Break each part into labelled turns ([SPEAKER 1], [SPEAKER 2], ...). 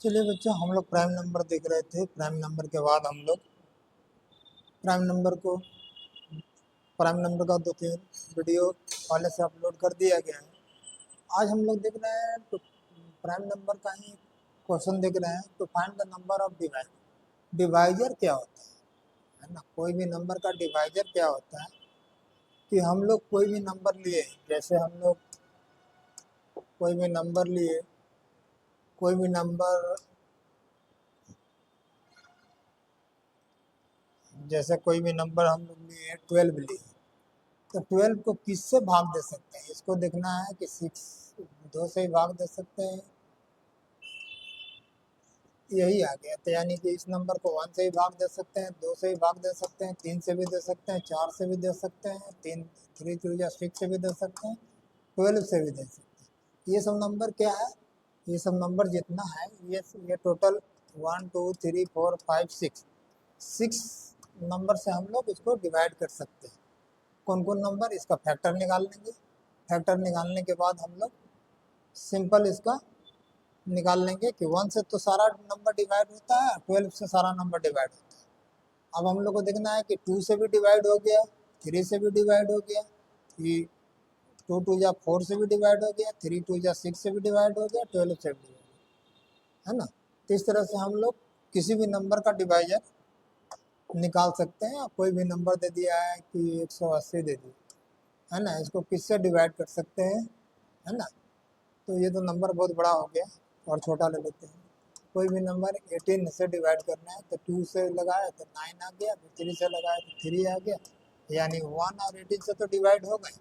[SPEAKER 1] चलिए बच्चों, हम लोग प्राइम नंबर देख रहे थे। प्राइम नंबर के बाद हम लोग प्राइम नंबर को प्राइम नंबर का 2-3 वीडियो पहले से अपलोड कर दिया गया है। आज हम लोग देख रहे हैं तो प्राइम नंबर का ही क्वेश्चन देख रहे हैं। तो find the number of divisor. Divisor क्या होता है ना? कोई भी नंबर का डिवाइजर क्या होता है कि हम लोग कोई भी नंबर लिए, जैसे हम लोग कोई भी नंबर लिए, कोई भी नंबर जैसे कोई भी नंबर हम लोग लिए 12 लिए, तो 12 को किससे भाग दे सकते हैं? इसको देखना है कि 2 से ही भाग दे सकते हैं। यही आ गया। तो यानी कि इस नंबर को 1 से ही भाग दे सकते हैं, 2 से ही भाग दे सकते हैं, 3 से भी दे सकते हैं, 4 से भी दे सकते हैं, 3 2 या 6 से भी दे सकते हैं, 12 से भी दे सकते हैं। ये सब नंबर क्या है? ये सब नंबर जितना है ये टोटल 1 2 3 4 5 6 नंबर से हम लोग इसको डिवाइड कर सकते हैं। कौन कौन नंबर? इसका फैक्टर निकाल लेंगे। फैक्टर निकालने के बाद हम लोग सिंपल इसका निकाल लेंगे कि 1 से तो सारा नंबर डिवाइड होता है, 12 से सारा नंबर डिवाइड होता है। अब हम लोग को देखना है कि 2 से भी डिवाइड हो गया, 3 से भी डिवाइड हो गया, 2 2 या 4 से भी डिवाइड हो गया, 3 2 या 6 से भी डिवाइड हो गया, 12 से भी डिवाइड हो गया, है ना? तो इस तरह से हम लोग किसी भी नंबर का डिवाइजर निकाल सकते हैं। कोई भी नंबर दे दिया है कि 180 दे दिया, है ना, इसको किससे डिवाइड कर सकते हैं, है ना? तो ये तो नंबर बहुत बड़ा हो गया और छोटा ले लेते हैं। कोई भी नंबर 18 से डिवाइड करना है तो 2 से लगाए तो 9 आ गया, फिर 3 से लगाए तो 3 आ गया, यानी 1 और 18 से तो डिवाइड हो गए।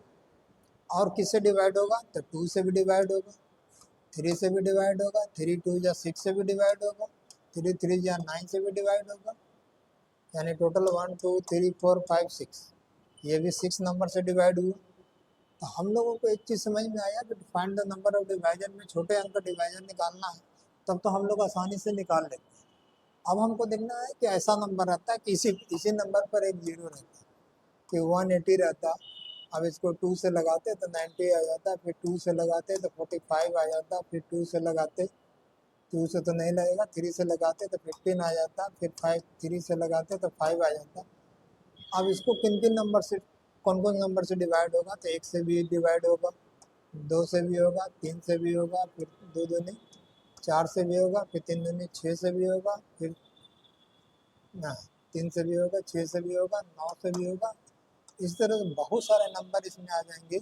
[SPEAKER 1] और किससे डिवाइड होगा? तो 2 से भी डिवाइड होगा, 3 से भी डिवाइड होगा, 3 2 या 6 से भी डिवाइड होगा, 3 3 या 9 से भी डिवाइड होगा, यानी टोटल 1 2 3 4 5 6। ये भी 6 नंबर से डिवाइड हुआ। तो हम लोगों को एक चीज़ समझ में आया कि find the number of divisor में छोटे अंक का डिवाइजर निकालना है, तब तो हम लोग आसानी से निकाल लेते हैं। अब हमको देखना है कि ऐसा नंबर रहता है कि इसी नंबर पर एक जीरो रहता है कि 180 रहता। अब इसको 2 से लगाते तो 90 आ जाता, फिर 2 से लगाते तो 45 आ जाता, फिर 2 से लगाते, 2 से तो नहीं लगेगा, 3 से लगाते तो 15 आ जाता, फिर 5 3 से लगाते तो 5 आ जाता। अब इसको किन किन नंबर से, कौन कौन नंबर से डिवाइड होगा? तो 1 से भी डिवाइड होगा, 2 से भी होगा, 3 से भी होगा, फिर 2 दूनी 4 से भी होगा, फिर 3 दूनी 6 से भी होगा, फिर ना 3 से भी होगा, 6 से भी होगा, 9 से भी होगा। इस तरह से बहुत सारे नंबर इसमें आ जाएंगे,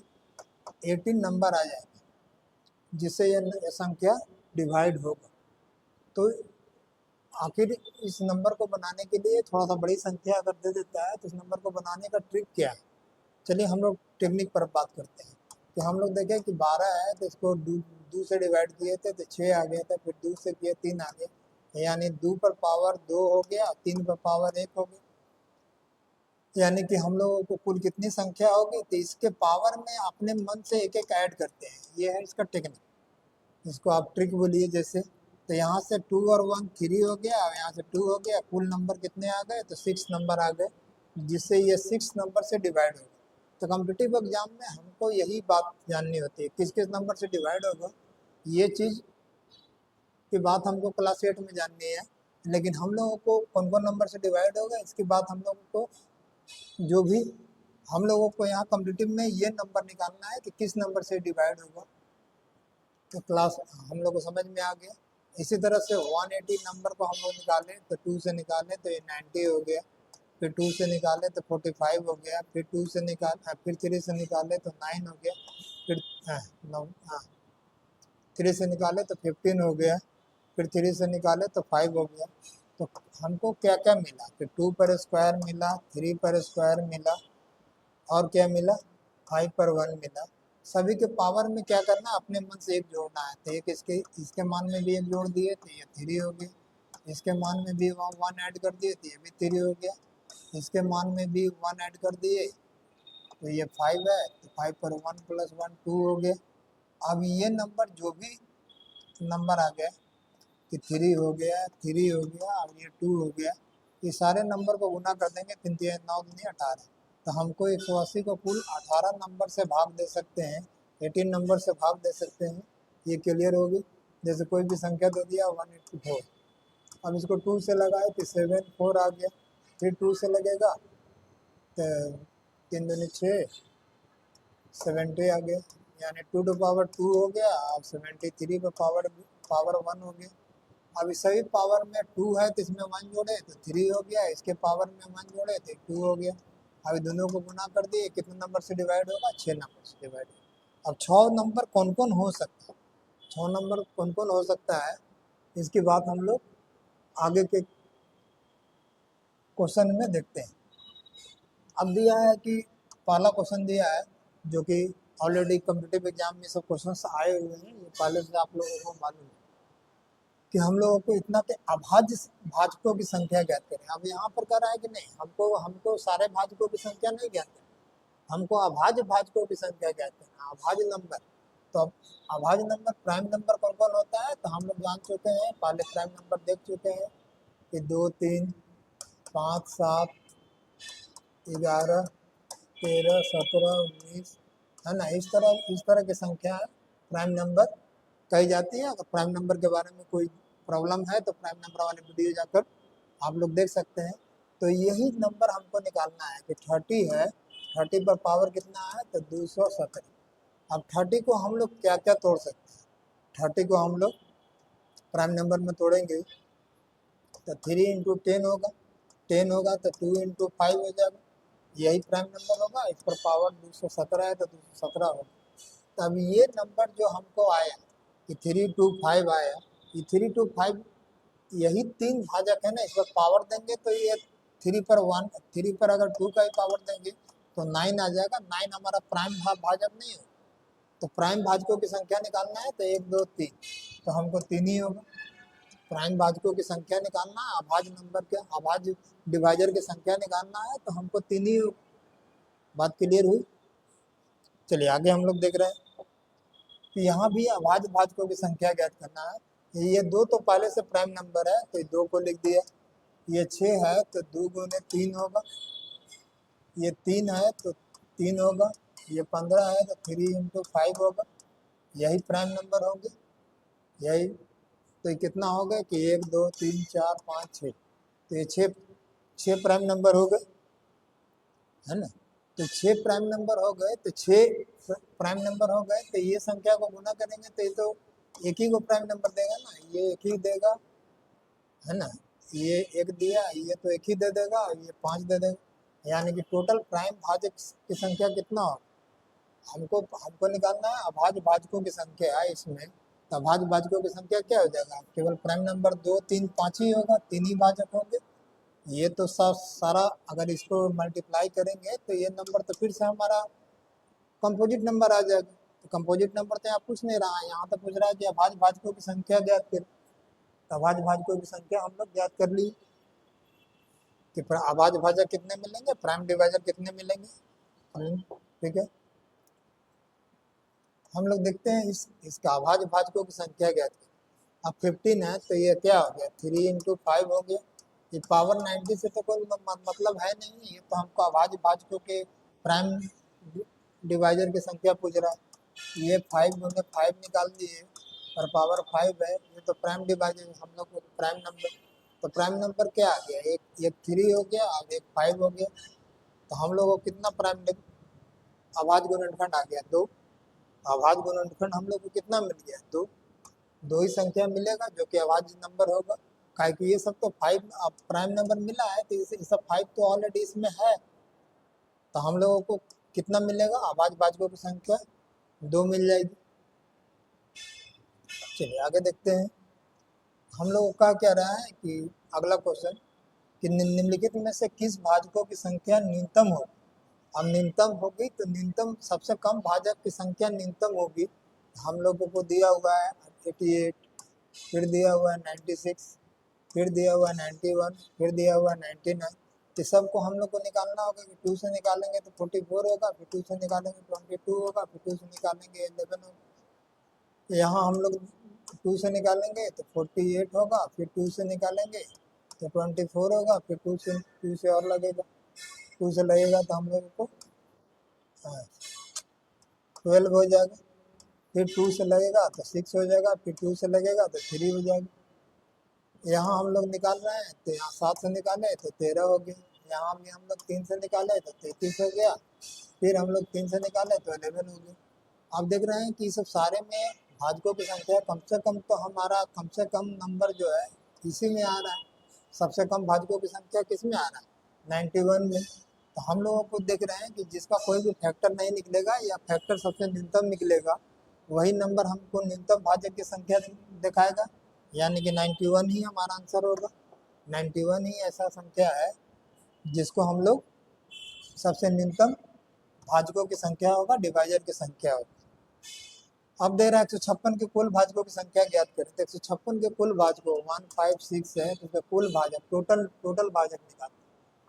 [SPEAKER 1] 18 नंबर आ जाएंगे जिससे यह संख्या डिवाइड होगा। तो आखिर इस नंबर को बनाने के लिए थोड़ा सा बड़ी संख्या अगर दे देता है तो इस नंबर को बनाने का ट्रिक क्या है? चलिए हम लोग टेक्निक पर बात करते हैं। कि हम लोग देखें कि 12 है तो इसको 2 से डिवाइड किए थे तो 6 आ गया था, फिर 2 से किए 3 आ गया, यानी 2 पर पावर 2 हो गया, 3 पर पावर 1 हो गया, यानी कि हम लोगों को कुल कितनी संख्या होगी? तो इसके पावर में अपने मन से एक एक ऐड करते हैं। ये है इसका टेक्निक, इसको आप ट्रिक बोलिए जैसे। तो यहाँ से 2 और 1 3 हो गया, और यहाँ से 2 हो गया, कुल नंबर कितने आ गए? तो 6 नंबर आ गए, जिससे ये 6 नंबर से डिवाइड होगा। तो कॉम्पिटिटिव एग्जाम में हमको यही बात जाननी होती है, किस किस नंबर से डिवाइड होगा। ये चीज़ की बात हमको क्लास 8 में जाननी है, लेकिन हम लोगों को कौन कौन नंबर से डिवाइड होगा इसकी बात हम लोगों को, जो भी हम लोगों को यहाँ कॉम्पिटिटिव में ये नंबर निकालना है कि किस नंबर से डिवाइड होगा। तो क्लास हम लोग को समझ में आ गया। इसी तरह से 180 नंबर को हम लोग निकालें तो 2 से निकालें तो ये 90 हो गया, फिर 2 से निकालें तो 45 हो गया, फिर 2 से फिर 3 से निकालें तो 9 हो गया, फिर 3 से निकाले तो 15 हो गया, फिर 3 से निकाले तो 5 हो गया। तो हमको क्या क्या मिला? फिर 2 पर स्क्वायर मिला, 3 पर स्क्वायर मिला, और क्या मिला? 5 पर 1 मिला। सभी के पावर में क्या करना? अपने मन से एक जोड़ना है। तो एक इसके मान में भी एक जोड़ दिए तो ये 3 हो गया, इसके मान में भी 1 ऐड कर दिए तो ये भी 3 हो गया, इसके मान में भी 1 ऐड कर दिए तो ये 5 है, तो 5 पर 1 प्लस 1 2 हो गया। अब ये नंबर जो भी नंबर आ गया कि 3 हो गया, 3 हो गया और ये 2 हो गया, ये सारे नंबर को गुना कर देंगे, 3 3 9 दूनी 18। तो हमको 180 को कुल 18 नंबर से भाग दे सकते हैं, 18 नंबर से भाग दे सकते हैं। ये क्लियर होगी। जैसे कोई भी संख्या दे दिया 184, अब इसको 2 से लगाए तो 74 आ गया, फिर 2 से लगेगा तो 3 दूनी 6, 70 आ गया, यानी 2 टू पावर 2 हो गया। अब 73 पर पावर 1 हो गया। अब इस सभी पावर में 2 है तो इसमें 1 जोड़े तो 3 हो गया, इसके पावर में 1 जोड़े तो 2 हो गया। अभी दोनों को गुना कर दिए, कितने नंबर से डिवाइड होगा? 6 नंबर से डिवाइड होगा। अब 6 नंबर कौन कौन हो सकता है, 6 नंबर कौन कौन हो सकता है, इसकी बात हम लोग आगे के क्वेश्चन में देखते हैं। अब दिया है कि पहला क्वेश्चन दिया है जो कि ऑलरेडी कम्पिटिटिव एग्जाम में सब क्वेश्चंस आए हुए हैं, ये पहले से आप लोगों को मालूम है कि हम लोगों को इतना के अभाज्य भाजकों की संख्या ज्ञात करें। अब यहाँ पर कह रहा है कि नहीं, हमको हमको सारे भाजकों की संख्या नहीं ज्ञात करनी, हमको अभाज्य भाजकों की संख्या ज्ञात करना, अभाज्य नंबर। तो अब अभाज्य नंबर प्राइम नंबर कौन कौन होता है, तो हम लोग जान चुके हैं, पहले प्राइम नंबर देख चुके हैं कि 2, 3, 5, 7, 11, 13, 17, 19 है ना। इस तरह की संख्या प्राइम नंबर कही जाती है। अगर प्राइम नंबर के बारे में कोई प्रॉब्लम है तो प्राइम नंबर वाले वीडियो जाकर आप लोग देख सकते हैं। तो यही नंबर हमको निकालना है कि 30 है, 30 पर पावर कितना है तो 217। अब 30 को हम लोग क्या क्या तोड़ सकते हैं, 30 को हम लोग प्राइम नंबर में तोड़ेंगे तो 3 इंटू 10 होगा, 10 होगा तो 2 इंटू 5 हो जाएगा, यही प्राइम नंबर होगा। इस पर पावर 217 है तो 217 होगा। तब ये नंबर जो हमको आया कि 325 आया, ये 325 यही 3 भाजक है ना, इस पर पावर देंगे तो ये 3 पर 1, 3 पर अगर 2 का ही पावर देंगे तो 9 आ जाएगा। 9 हमारा प्राइम भाजक नहीं हो, तो प्राइम भाजकों की संख्या निकालना है तो 1, 2, 3, तो हमको 3 ही होगा। प्राइम भाजकों की संख्या निकालना है, अभाज्य नंबर के अभाज्य डिवाइजर की संख्या निकालना है तो हमको 3 ही होगा। बात क्लियर हुई? चलिए आगे हम लोग देख रहे हैं कि यहाँ भी अभाज्य भाजकों की संख्या ज्ञात करना है। ये 2 तो पहले से प्राइम नंबर है तो 2 को लिख दिया, ये 6 है तो 2 गुने 3 होगा, ये 3 है तो 3 होगा, ये 15 है तो 3 इंटू 5 होगा, यही प्राइम नंबर होंगे। यही तो ये कितना हो गया कि 1, 2, 3, 4, 5, 6, तो ये 6 प्राइम नंबर हो गए, है ना। तो 6 प्राइम नंबर हो गए, तो 6 प्राइम नंबर हो गए तो ये संख्या को गुना करेंगे तो ये तो एक ही को प्राइम नंबर देगा ना, ये एक ही देगा, है ना। ये 1 दिया, ये तो एक ही दे देगा, ये 5 दे देगा, यानी कि टोटल प्राइम भाजक की संख्या कितना हो, हमको हमको निकालना है अभाज्य भाजकों की संख्या है इसमें। तो अभाज्य भाजकों की संख्या क्या हो जाएगा, केवल प्राइम नंबर 2, 3, 5 ही होगा, 3 ही भाजक होंगे। ये तो सब सारा अगर इसको मल्टीप्लाई करेंगे तो ये नंबर तो फिर से हमारा कंपोजिट नंबर आ जाएगा। तो कंपोजिट नंबर तो यहाँ पूछ नहीं रहा है, यहाँ तो पूछ रहा है कि अभाज्य भाजकों की संख्या ज्ञात कर। तो अभाज्य भाजकों की संख्या हम लोग ज्ञात कर ली कि अभाज्य भाजक कितने मिलेंगे, प्राइम डिवाइजर कितने मिलेंगे। ठीक है, हम लोग देखते हैं इसका अभाज्य भाजकों की संख्या ज्ञात कर। अब 15 है तो ये क्या हो गया, 3 इंटू 5 हो गया। ये पावर 90 से तो कोई मतलब है नहीं, ये तो हमको अभाज्य भाजकों के प्राइम डिवाइजर की संख्या पूछ रहा है। ये 5 गुने 5 निकाल दिए और पावर 5 है, ये तो प्राइम डिवाइजर हम लोग को प्राइम नंबर। तो प्राइम नंबर क्या आ गया, एक 3 हो गया और एक 5 हो गया। तो हम लोग को कितना प्राइम अभाज्य गुणनखंड आ गया, 2। अभाज्य गुणनखंड हम लोग को कितना मिल गया, 2। 2 ही संख्या मिलेगा जो कि अभाज्य नंबर होगा। काहे कि ये सब तो 5 प्राइम नंबर मिला है तो ये सब 5 तो ऑलरेडी इसमें है। तो हम लोगों को कितना मिलेगा, अभाज्य भाजकों की संख्या 2 मिल जाएगी। चलिए आगे देखते हैं, हम लोगों का क्या रहा है कि अगला क्वेश्चन कि निम्नलिखित में से किस भाजकों की संख्या न्यूनतम होगी। अब न्यूनतम होगी तो न्यूनतम सबसे कम भाजक की संख्या न्यूनतम होगी। हम लोगों को दिया हुआ है 88, फिर दिया हुआ है 96, फिर दिया हुआ है 91, फिर दिया हुआ है 99। तो सबको हम लोग को निकालना होगा कि 2 से निकालेंगे तो 44 होगा, फिर 2 से निकालेंगे 22 होगा, फिर 2 से निकालेंगे 11 होगा। यहाँ हम लोग 2 से निकालेंगे तो 48 होगा, फिर 2 से निकालेंगे तो 24 होगा, फिर 2 से और लगेगा, 2 से लगेगा तो हम लोग को 12 हो जाएगा। फिर 2 से लगेगा तो 6 हो जाएगा, फिर 2 से लगेगा तो 3 हो जाएगा। यहाँ हम लोग निकाल रहे हैं तो यहाँ 7 से निकाले तो 13 हो गया। यहाँ भी हम लोग 3 से निकाले तो 33 हो गया। फिर हम लोग 3 से निकाले तो 11 हो गया। आप देख रहे हैं कि ये सब सारे में भाजकों की संख्या कम से कम, तो हमारा कम से कम नंबर जो है इसी में आ रहा है। सबसे कम भाजकों की संख्या किस में आ रहा है? 91 में। तो हम लोगों को देख रहे हैं कि जिसका कोई भी फैक्टर नहीं निकलेगा या फैक्टर सबसे न्यूनतम निकलेगा, वही नंबर हमको न्यूनतम भाजक की संख्या दिखाएगा, यानी कि 91 ही हमारा आंसर होगा। 91 ही ऐसा संख्या है जिसको हम लोग सबसे न्यूनतम भाजकों की संख्या होगा, डिवाइजर की संख्या होगा। अब दे रहा है 156 के कुल भाजकों की संख्या ज्ञात करें। तो 156 के कुल भाजकों 156 है, तो उसका कुल भाजक टोटल भाजक निकालते हैं।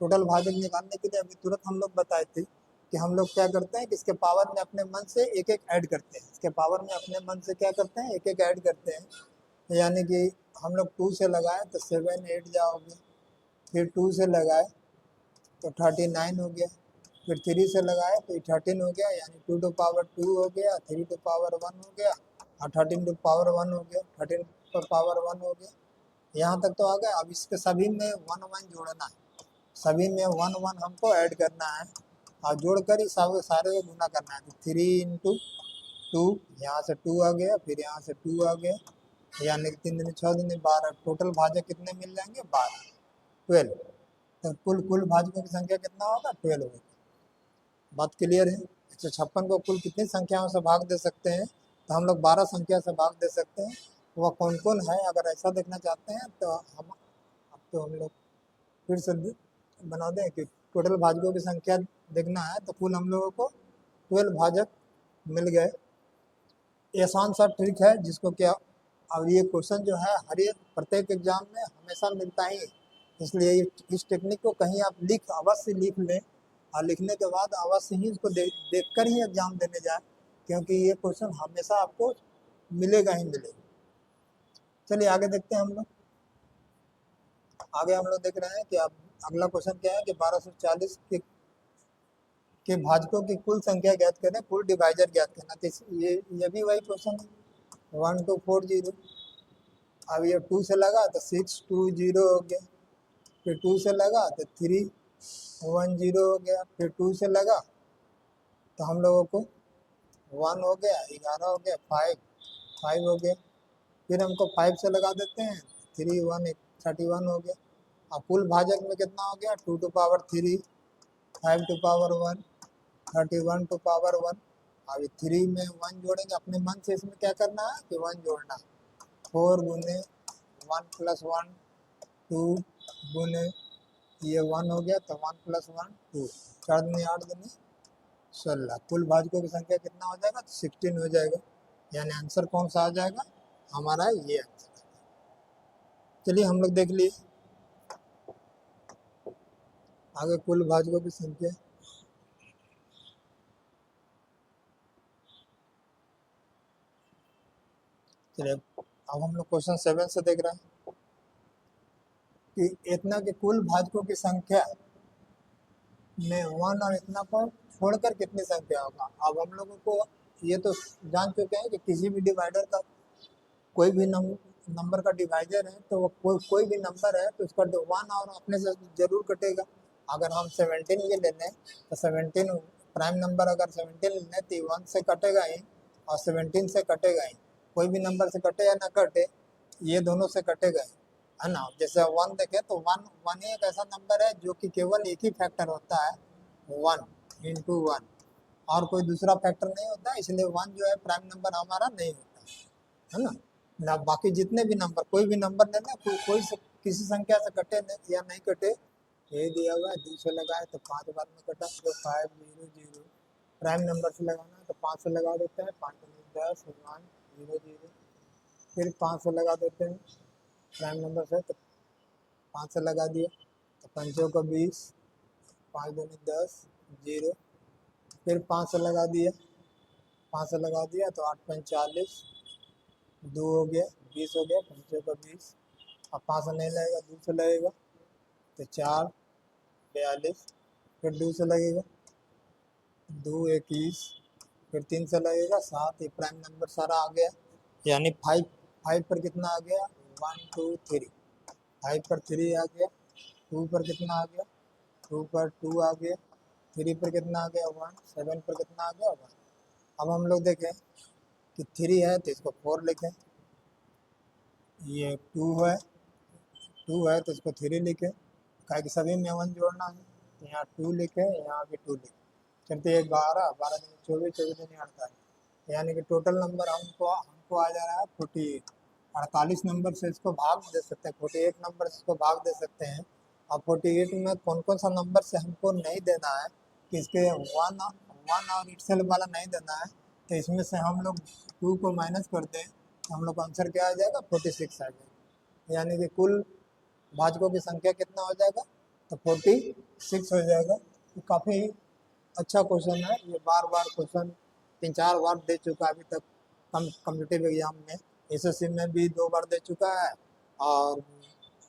[SPEAKER 1] टोटल भाजक निकालने के लिए अभी तुरंत हम लोग बताए थे कि हम लोग क्या करते हैं कि इसके पावर में अपने मन से एक एक ऐड करते हैं। इसके पावर में अपने मन से क्या करते हैं, एक एक ऐड करते हैं। यानी कि हम लोग 2 से लगाए तो 7 8 जाओगे, फिर 2 से लगाए तो 39 हो गया, फिर 3 से लगाए तो 13 हो गया, यानी 2 टू पावर 2 हो गया, 3 टू पावर 1 हो गया और 13 टू पावर 1 हो गया, 13 पर पावर 1 हो गया। यहाँ तक तो आ गया। अब इसके सभी में 1 1 जोड़ना है, सभी में 1 1 हमको ऐड करना है और जोड़कर ही सारे को गुना करना है। तो 3 इंटू 2, यहाँ से 2 आ गया, फिर यहाँ से 2 आ गया, यानी 3 दिन 6 दिन 12। टोटल भाजक कितने मिल जाएंगे? 12, 12। तो कुल भाजकों की संख्या कितना होगा? 12 होगा। बात क्लियर है? 156 को कुल कितनी संख्याओं से भाग दे सकते हैं? तो हम लोग 12 संख्या से भाग दे सकते हैं। वह कौन कौन है, अगर ऐसा देखना चाहते हैं तो हम लोग फिर से बना दें कि टोटल भाजकों की संख्या देखना है तो कुल हम लोगों को 12 भाजक मिल गए। ये आसान सा ट्रिक है जिसको क्या, अब ये क्वेश्चन जो है हर एक प्रत्येक एग्जाम में हमेशा मिलता ही है, इसलिए इस टेक्निक को कहीं आप अवश्य लिख लें और लिखने के बाद अवश्य ही इसको देख कर ही एग्जाम देने जाए, क्योंकि ये क्वेश्चन हमेशा आपको मिलेगा ही मिलेगा। चलिए आगे देखते हैं हम लोग। आगे हम लोग देख रहे हैं कि अब अगला क्वेश्चन क्या है कि 1240 के भाजकों की कुल संख्या ज्ञात करें, कुल डिवाइजर ज्ञात करना। तो ये भी वही क्वेश्चन है, 1240। अब ये 2 से लगा तो 620 हो गया, फिर 2 से लगा तो 310 हो गया, फिर 2 से लगा तो हम लोगों को 1 हो गया, 11 हो गया, 5 हो गया, फिर हमको 5 से लगा देते हैं 3 1 31 हो गया। अब कुल भाजक में कितना हो गया? 2 to power 3, 5 to power 1, 31 to power 1। अभी 3 में 1 जोड़ेंगे, अपने मन से इसमें क्या करना है कि 1 जोड़ना। 4 गुने 1 प्लस 1 2 गुने ये 1 हो गया तो 1 प्लस 1 2, 4 दूनी 8 दूनी 16। कुल भाजकों की संख्या कितना हो जाएगा? 16 हो जाएगा, यानी आंसर कौन सा आ जाएगा हमारा? ये आंसर। चलिए हम लोग देख लिए आगे कुल भाजकों की संख्या। चलिए अब हम लोग क्वेश्चन 7 से देख रहे हैं कि इतना के कुल भाजकों की संख्या में 1 और इतना पर छोड़कर कितनी संख्या होगा। अब हम लोगों को ये तो जान चुके हैं कि किसी भी डिवाइडर का कोई भी नंबर का डिवाइजर है तो वो कोई भी नंबर है तो उसका 1 और अपने से जरूर कटेगा। अगर हम 17 ये ले लें तो 17 प्राइम नंबर अगर 17 ले लें तो 1 से कटेगा ही और 17 से कटेगा ही। कोई भी नंबर से कटे या ना कटे, ये दोनों से कटेगा ही, है ना। जैसे 1 देखें तो 1 ही एक ऐसा नंबर है जो कि केवल एक ही फैक्टर होता है, 1 इंटू 1, और कोई दूसरा फैक्टर नहीं होता, इसलिए 1 जो है प्राइम नंबर हमारा नहीं होता, है ना। ना बाकी जितने भी नंबर, कोई भी नंबर लेना, किसी संख्या से कटे या नहीं कटे, यही दिया हुआ है। 2 से लगाए तो 5 बार में कटा, तो 5 0 0। प्राइम नंबर से लगाना है तो 5 से लगा देते हैं, 5 10 1 0 0। फिर 5 से लगा देते हैं प्राइम नंबर से, तो 5 से लगा दिया तो 5 को 20, 5 दूनी 10 0। फिर 5 से लगा दिया, 5 से लगा दिया तो 8 5 40, 2 हो गया 20 हो गया, 5 को 20। अब 5 से नहीं लगेगा, 2 से लगेगा तो 4 42, फिर 2 से लगेगा 2 21, फिर 3 से लगेगा 7, ये प्राइम नंबर सारा आ गया, यानी 5 5 पर कितना आ गया 1 2 3, 5 पर 3 आ गया, 2 पर कितना आ गया 2 पर 2 आ गया, 3 पर कितना आ गया 1, 7 पर कितना आ गया 1। अब हम लोग देखें कि 3 है तो इसको 4 लिखें, ये 2 है तो इसको 3 लिखें, क्या कि सभी में 1 जोड़ना है, तो यहाँ 2 लिखे, यहाँ भी 2 लिखे, चलते 1 12, 12 दिन 24, 24 दिन 48, यानी कि टोटल नंबर हमको हमको आ जा रहा है 48। 48 नंबर से इसको भाग दे सकते हैं, 48 नंबर से इसको भाग दे सकते हैं। अब 48 में कौन कौन सा नंबर से हमको नहीं देना है कि इसके 1 और इटसेल्फ वाला नहीं देना है, तो इसमें से हम लोग 2 को माइनस कर दें तो हम लोग का आंसर क्या आ जाएगा 46 आ जाएगा, यानी कि कुल भाजकों की संख्या कितना हो जाएगा तो 46 हो जाएगा। तो काफ़ी अच्छा क्वेश्चन है, ये बार बार क्वेश्चन 3-4 बार दे चुका है अभी तक कम्पिटिटिव एग्जाम में, एसएससी में भी 2 बार दे चुका है और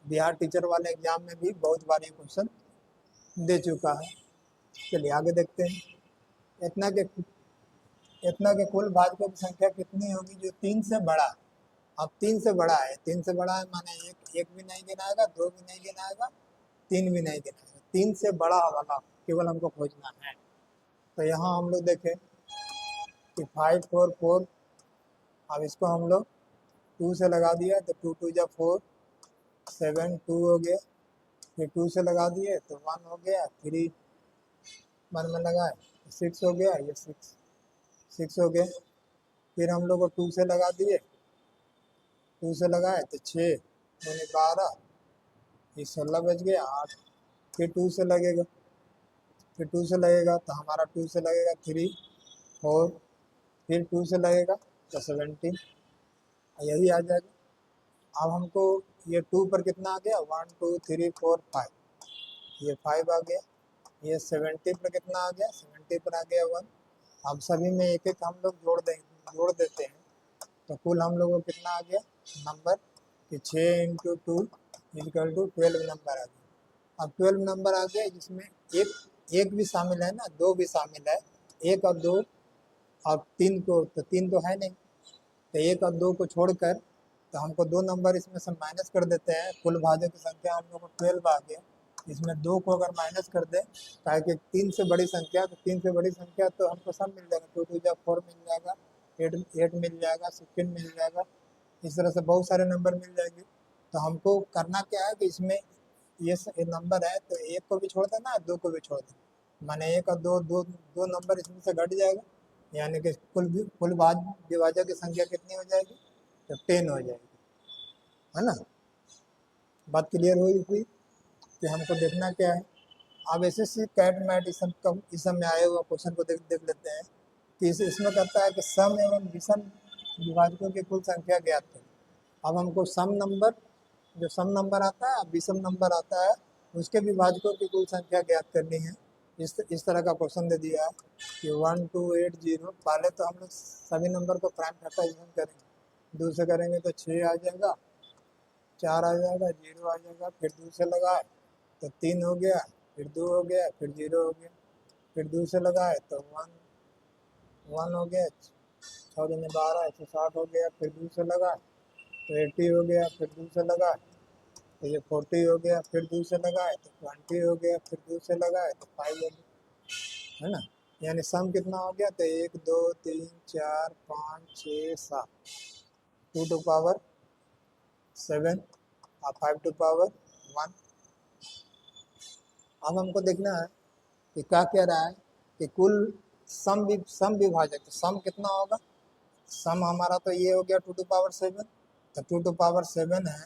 [SPEAKER 1] बिहार टीचर वाले एग्जाम में भी बहुत बार ये क्वेश्चन दे चुका है। चलिए आगे देखते हैं, इतना के कुल भाजकों की संख्या कितनी होगी जो 3 से बड़ा है। अब 3 से बड़ा है, 3 से बड़ा है माने एक भी नहीं गिनाएगा, 2 भी नहीं गिनाएगा, 3 भी नहीं गिनाएगा, 3 से बड़ा वाला केवल हमको खोजना है। तो यहाँ हम लोग देखें कि 5 4 4, अब इसको हम लोग 2 से लगा दिया तो 2 2 जा 4, 7 2 हो गया, फिर 2 से लगा दिए तो 1 हो गया, 3 1 में लगाए 6 हो गया, ये 6 हो गया, फिर हम लोग को 2 से लगा दिए, 2 से लगाए तो 6 मैंने 12, ये 16 बज गया 8, फिर 2 से लगेगा, फिर 2 से लगेगा तो हमारा 2 से लगेगा 3 4, फिर 2 से लगेगा तो 17, यही आ जाएगा। अब हमको ये 2 पर कितना आ गया 1 2 3 4 5, ये 5 आ गया, ये 70 पर कितना आ गया 70 पर आ गया 1। अब सभी में एक एक हम लोग जोड़ देते हैं, तो कुल हम लोगों को कितना आ गया नंबर कि 6 × 2 = 12 नंबर आ गया। अब 12 नंबर आ गया जिसमें एक भी शामिल है ना, 2 भी शामिल है, 1 और 2 और 3 को, तो 3 तो है नहीं, तो 1 और 2 को छोड़कर तो हमको 2 नंबर इसमें से माइनस कर देते हैं, कुल भाजक की संख्या हम लोग को 12 आ गया। इसमें 2 को अगर माइनस कर दें ताकि 3 से बड़ी संख्या, तो 3 से बड़ी संख्या तो हमको सब मिल जाएगा, 2 2 जा 4 मिल जाएगा, 8 मिल जाएगा, 16 मिल जाएगा, इस तरह से बहुत सारे नंबर मिल जाएंगे। तो हमको करना क्या है कि इसमें ये नंबर है तो 1 को भी छोड़ देना, 2 को भी छोड़ देना, माने 1 और 2 नंबर इसमें से घट जाएगा, यानी कि कुल विभाजक की संख्या कितनी हो जाएगी तो 10 हो जाएगी, है ना। बात क्लियर हुई कि हमको देखना क्या है। अब एसएससी कैट मैट इस सब में आए हुआ क्वेश्चन को देख लेते हैं कि इसमें कहता है कि सम एवं विषम विभाजकों की कुल संख्या ज्ञात करें। अब हमको जो सम नंबर आता है, विषम नंबर आता है, उसके विभाजकों की कुल संख्या ज्ञात करनी है। इस तरह का क्वेश्चन दे दिया है कि 1 2 8 0, पहले तो हम लोग सभी नंबर को प्राइम फैक्टराइजेशन करेंगे, 2 से करेंगे तो 6 आ जाएगा, 4 आ जाएगा, 0 आ जाएगा, फिर 2 से लगाए तो 3 हो गया, फिर 2 हो गया, फिर 0 हो गया, फिर 2 से लगाए तो 1 हो गया, 6 दूनी 12, 160 हो गया, फिर 2 से लगाए तो 80 हो गया, फिर 2 से लगाए तो ये 40 हो गया, फिर 2 से लगाए तो 20 हो गया, फिर 2 से लगाए तो 5 हो गया, है ना। यानी सम कितना हो गया तो 1 2 3 4 5 6 7, 2 टू पावर 7 और 5 टू पावर 1। अब हमको देखना है कि क्या कह रहा है कि कुल सम विभाजक, तो सम कितना होगा, सम हमारा तो ये हो गया 2 टू पावर 7, तो 2 टू पावर 7 है,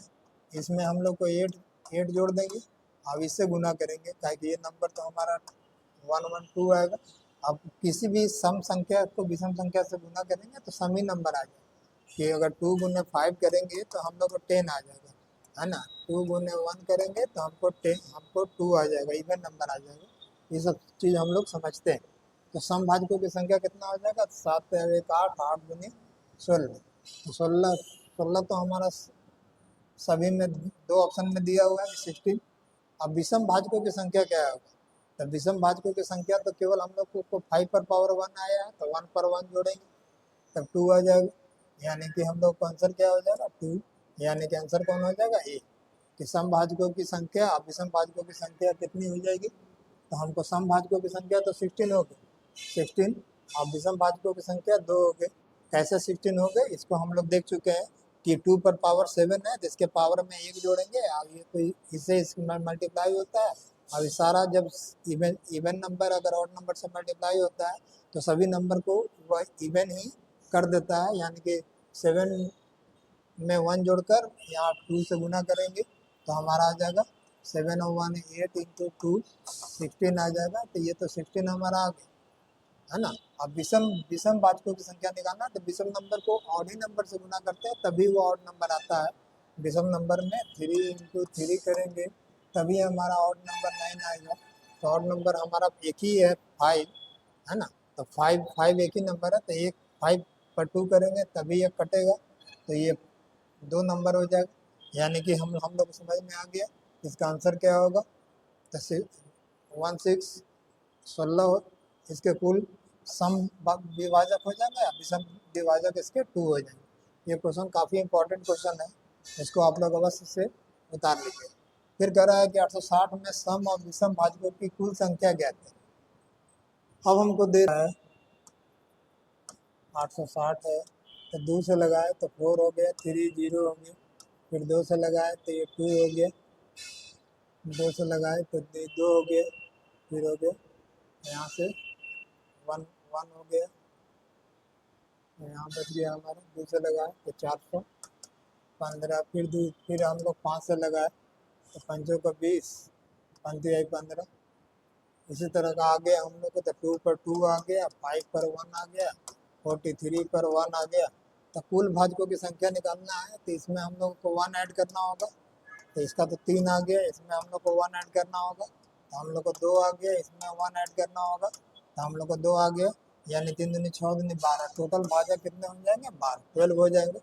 [SPEAKER 1] इसमें हम लोग को 8 जोड़ देंगे, अब इससे गुना करेंगे ताकि ये नंबर तो हमारा 112 आएगा। अब किसी भी सम संख्या को विषम संख्या से गुना करेंगे तो सम ही नंबर आ जाएगा, कि अगर 2 × 5 करेंगे तो हम लोग को 10 आ जाएगा, है ना, 2 × 1 करेंगे तो हमको 2 आ जाएगा, इवन नंबर आ जाएगा। ये सब चीज़ हम लोग समझते हैं। तो सम भाजकों की संख्या कितना हो जाएगा 7 1 8, 8 दूनी 16, तो 16 तो हमारा सभी में 2 ऑप्शन में दिया हुआ है 16। अब विषम भाजकों की संख्या क्या होगा, तो विषम भाजकों की संख्या तो केवल हम लोग को 5 पर पावर 1 आया है, तो 1 पर 1 जोड़ेंगे तब 2 आ जाएगा, यानी कि हम लोग का आंसर क्या हो जाएगा 2, यानी कि आंसर कौन हो जाएगा ए। कि सम भाजकों की संख्या और विषम भाजकों की संख्या कितनी हो जाएगी, तो हमको सम भाजकों की संख्या तो 16 हो गई, 16, और विषम भाजकों की संख्या 2 हो गए। कैसे 16 हो गए, इसको हम लोग देख चुके हैं कि 2 पर पावर 7 है, जिसके पावर में 1 जोड़ेंगे और ये तो इससे इसमें मल्टीप्लाई होता है। अब सारा जब इवन नंबर अगर ऑड नंबर से मल्टीप्लाई होता है तो सभी नंबर को वह इवन ही कर देता है, यानी कि 7 में 1 जोड़कर यहाँ 2 से गुना करेंगे तो हमारा आ जाएगा 7 और 1 8 इंटू 2 16 आ जाएगा। तो ये तो 16 हमारा आ गया, है ना। अब विषम विषम भाजकों की संख्या निकालना, तो विषम नंबर को ऑड ही नंबर से गुना करते हैं तभी वो ऑड नंबर आता है। विषम नंबर में 3 इंटू 3 करेंगे तभी हमारा ऑड नंबर 9 आएगा। तो ऑड नंबर हमारा एक ही है 5, है ना। तो 5 एक ही नंबर है, तो एक 5 पर 2 करेंगे तभी ये कटेगा, तो ये 2 नंबर हो जाएगा, यानी कि हम लोग को समझ में आ गया इसका आंसर क्या होगा। तो 16 16 इसके कुल सम विभाजक हो जाएगा, विषम विभाजक इसके 2 हो जाएंगे। ये क्वेश्चन काफ़ी इंपॉर्टेंट क्वेश्चन है, इसको आप लोग अवश्य से उतार लीजिए। फिर कह रहा है कि 860 में सम और विषम भाजकों की कुल संख्या ज्ञात है। अब हमको दे रहा है 860 है, तो 2 से लगाए तो 4 हो गया, 3 0 हो गया, फिर 2 से लगाए तो ये 2 हो गया, 2 से लगाए तो 2 हो गया, फिर हो गया यहाँ से 1 1 हो गया, यहाँ बच गया हमारा 2 से लगाए तो 415, फिर हम लोग 5 से लगाए तो 5 का 20, 5 आई 15। इसी तरह का आ गया हम लोग को, तो 2 पर 2 आ गया, 5 पर 1 आ गया, 43 पर 1 आ गया। तो कुल भाजकों की संख्या निकालना है, तो इसमें हम लोग को 1 ऐड करना होगा, तो इसका तो 3 आ गया, इसमें हम लोग को 1 ऐड करना होगा, तो हम लोग को 2 आ गया, इसमें 1 ऐड करना होगा, तो हम लोग को 2 आ गया, यानी 3 दूनी 6 दूनी 12, टोटल भाजक कितने हो जाएंगे 12, 12 हो जाएंगे।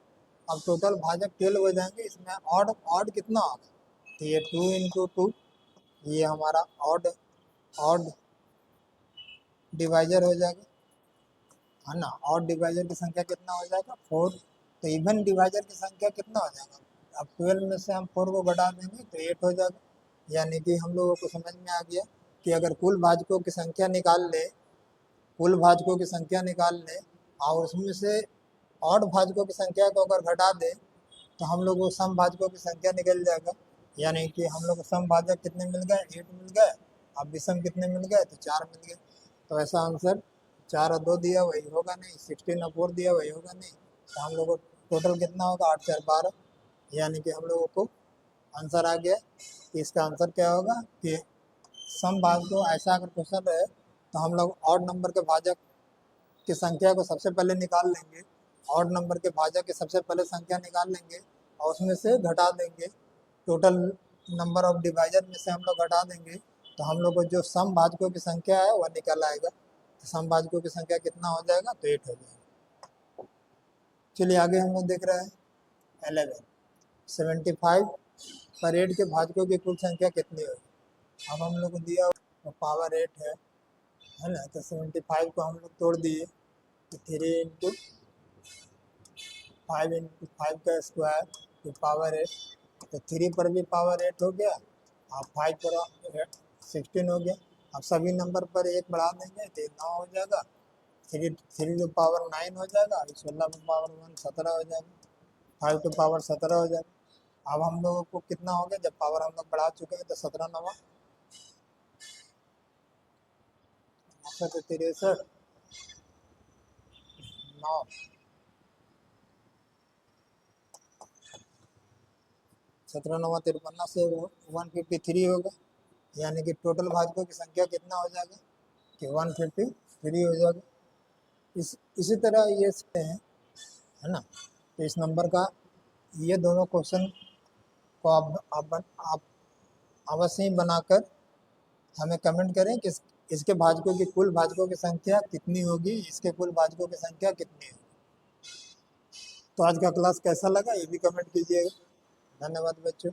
[SPEAKER 1] अब टोटल भाजक 12 हो जाएंगे, इसमें ऑड कितना होगा, तो ये 2 इंटू 2, ये हमारा ऑड डिवाइजर हो जाएगा, है ना। ऑड डिवाइजर की संख्या कितना हो जाएगा 4, तो इवन डिवाइजर की संख्या कितना हो जाएगा, अब 12 में से हम 4 को घटा देंगे तो 8 हो जाएगा। यानी कि हम लोगों को समझ में आ गया कि अगर कुल भाजकों की संख्या निकाल ले, कुल भाजकों की संख्या निकाल ले और उसमें से ऑड भाजकों की संख्या को अगर घटा दे तो हम लोग को सम भाजकों की संख्या निकल जाएगा। यानी कि हम लोग को सम भाजक कितने मिल गए 8 मिल गए, अब विषम कितने मिल गए तो 4 मिल गए। तो ऐसा आंसर 4 और 2 दिया वही होगा नहीं, 16 और 4 दिया वही होगा नहीं, तो हम लोग को टोटल कितना होगा 8 4 12, यानी कि हम लोगों को आंसर आ गया कि इसका आंसर क्या होगा कि सम भाजकों। ऐसा अगर क्वेश्चन रहे तो हम लोग ऑड नंबर के भाजक की संख्या को सबसे पहले निकाल लेंगे, ऑड नंबर के भाजक की सबसे पहले संख्या निकाल लेंगे और उसमें से घटा देंगे, टोटल नंबर ऑफ डिवाइजर में से हम लोग घटा देंगे, तो हम लोग को जो सम भाजकों की संख्या है वह निकल आएगा। तो सम भाजकों की संख्या कितना हो जाएगा तो 8 हो जाएगा। चलिए आगे हम लोग देख रहे हैं 11, 75 पर 8 के भाजकों की कुल संख्या कितनी होगी। अब हम लोग को दिया पावर 8 है ना, तो 75 को हम लोग तोड़ दिए तो 3 इंटू 5 का स्क्वायर तो पावर 8, तो 3 पर भी पावर 8 हो गया और 5 पर 16 हो गया। अब सभी नंबर पर 1 बढ़ा देंगे तो 9 हो जाएगा, 3 टू पावर 9 हो जाएगा, 16 टू पावर 1 17 हो जाएगा, 5 टू पावर 17 हो जाएगा। अब हम लोगों को कितना हो गया, जब पावर हम लोग बढ़ा चुके हैं तो 17 9 63 9 17 9 53 से 153 होगा, यानी कि टोटल भाजकों की संख्या कितना हो जाएगा कि 153 हो जाएगा। इसी तरह ये हैं, है ना। तो इस नंबर का ये दोनों क्वेश्चन को आप अवश्य ही बनाकर हमें कमेंट करें कि इसके भाजकों की कुल भाजकों की संख्या कितनी होगी, इसके कुल भाजकों की संख्या कितनी होगी। तो आज का क्लास कैसा लगा ये भी कमेंट कीजिएगा। धन्यवाद बच्चों।